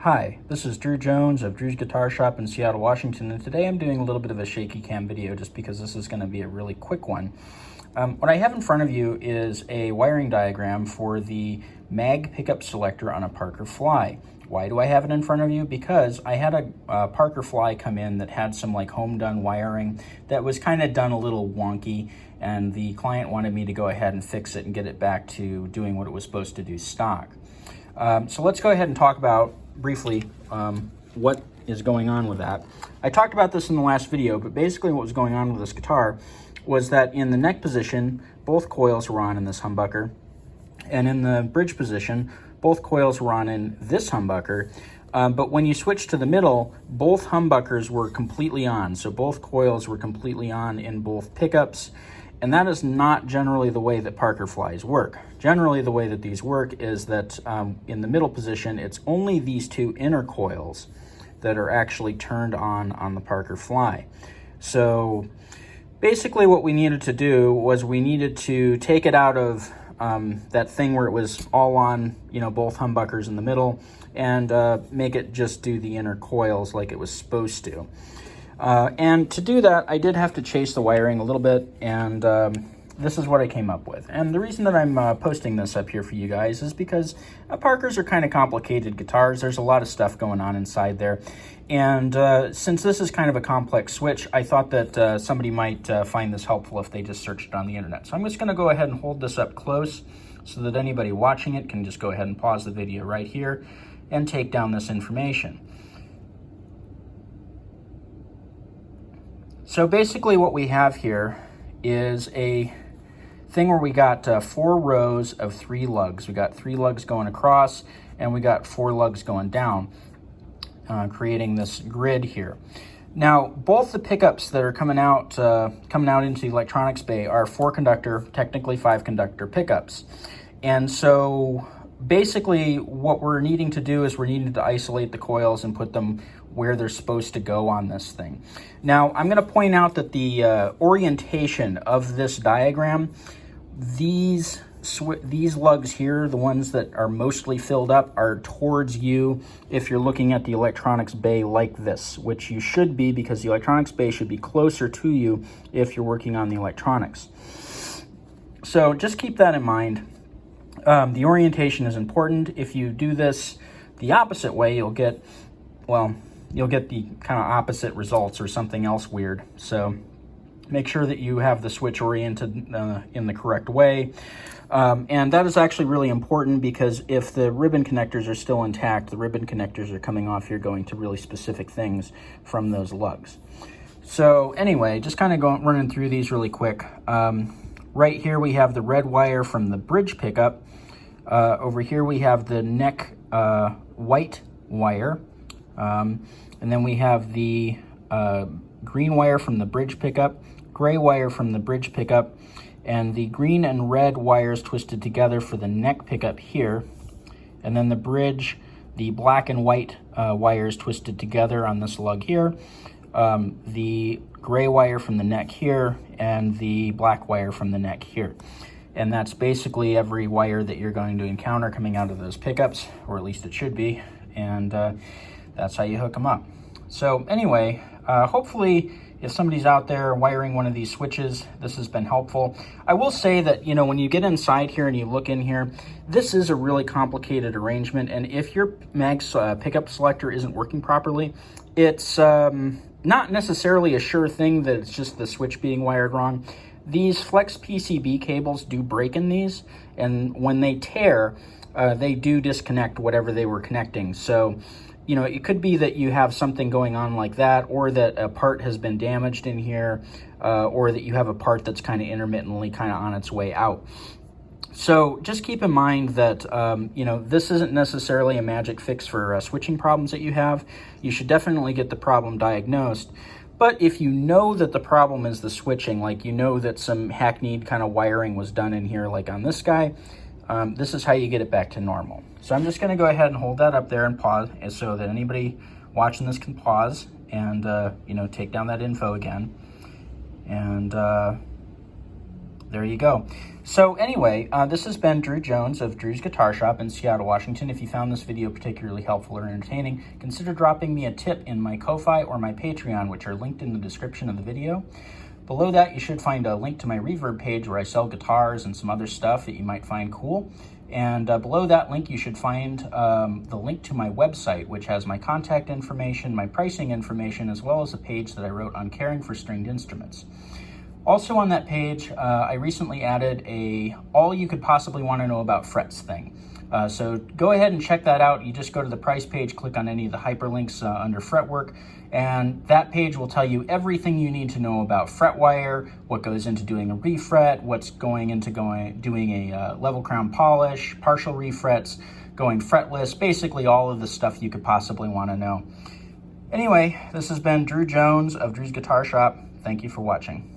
Hi, this is Drew Jones of Drewsguitarshop in Seattle, Washington, and today I'm doing a little bit of a shaky cam video just because this is going to be a really quick one. What I have in front of you is a wiring diagram for the mag pickup selector on a Parker Fly. Why do I have it in front of you? Because I had a Parker Fly come in that had some like home done wiring that was kind of done a little wonky, and the client wanted me to go ahead and fix it and get it back to doing what it was supposed to do stock. So let's go ahead and talk about briefly what is going on with that. I talked about this in the last video, but basically what was going on with this guitar was that in the neck position, both coils were on in this humbucker, and in the bridge position, both coils were on in this humbucker. But when you switch to the middle, both humbuckers were completely on. So both coils were completely on in both pickups. And that is not generally the way that Parker Flies work. Generally, the way that these work is that in the middle position, it's only these two inner coils that are actually turned on the Parker Fly. So basically what we needed to do was we needed to take it out of that thing where it was all on, both humbuckers in the middle, and make it just do the inner coils like it was supposed to. And to do that, I did have to chase the wiring a little bit, and this is what I came up with. And the reason that I'm posting this up here for you guys is because Parkers are kind of complicated guitars. There's a lot of stuff going on inside there. And since this is kind of a complex switch, I thought that somebody might find this helpful if they just searched it on the internet. So I'm just going to go ahead and hold this up close so that anybody watching it can just go ahead and pause the video right here and take down this information. So basically what we have here is a thing where we got 4 rows of 3 lugs. We got 3 lugs going across, and we got 4 lugs going down, creating this grid here. Now, both the pickups that are coming out into the electronics bay are 4-conductor, technically 5-conductor pickups. And so basically what we're needing to do is we're needing to isolate the coils and put them where they're supposed to go on this thing. Now, I'm going to point out that the orientation of this diagram, these lugs here, the ones that are mostly filled up, are towards you if you're looking at the electronics bay like this, which you should be, because the electronics bay should be closer to you if you're working on the electronics. So just keep that in mind. The orientation is important. If you do this the opposite way, you'll get the kind of opposite results or something else weird. So make sure that you have the switch oriented in the correct way. And that is actually really important, because if the ribbon connectors are still intact, the ribbon connectors are coming off here going to really specific things from those lugs. So anyway, just kind of running through these really quick. Right here we have the red wire from the bridge pickup. Over here we have the neck white wire. And then we have the green wire from the bridge pickup, gray wire from the bridge pickup, and the green and red wires twisted together for the neck pickup here. And then the bridge, the black and white wires twisted together on this lug here. The gray wire from the neck here, and the black wire from the neck here. And that's basically every wire that you're going to encounter coming out of those pickups, or at least it should be. And that's how you hook them up. So anyway, hopefully if somebody's out there wiring one of these switches, this has been helpful. I will say that, when you get inside here and you look in here, this is a really complicated arrangement. And if your mag pickup selector isn't working properly, it's not necessarily a sure thing that it's just the switch being wired wrong. These flex PCB cables do break in these, and when they tear, they do disconnect whatever they were connecting. So it could be that you have something going on like that, or that a part has been damaged in here, or that you have a part that's kind of intermittently kind of on its way out. So just keep in mind that, this isn't necessarily a magic fix for switching problems that you have. You should definitely get the problem diagnosed. But if you know that the problem is the switching, like that some hackneyed kind of wiring was done in here, like on this guy, this is how you get it back to normal. So I'm just going to go ahead and hold that up there and pause, so that anybody watching this can pause and, take down that info again. And there you go. So anyway, this has been Drew Jones of Drew's Guitar Shop in Seattle, Washington. If you found this video particularly helpful or entertaining, consider dropping me a tip in my Ko-Fi or my Patreon, which are linked in the description of the video. Below that, you should find a link to my Reverb page where I sell guitars and some other stuff that you might find cool. And below that link, you should find the link to my website, which has my contact information, my pricing information, as well as a page that I wrote on caring for stringed instruments. Also on that page, I recently added a all you could possibly want to know about frets thing. So go ahead and check that out. You just go to the price page, click on any of the hyperlinks under fretwork, and that page will tell you everything you need to know about fret wire, what goes into doing a refret, what's going into doing a level crown polish, partial refrets, going fretless, basically all of the stuff you could possibly want to know. Anyway, this has been Drew Jones of Drew's Guitar Shop. Thank you for watching.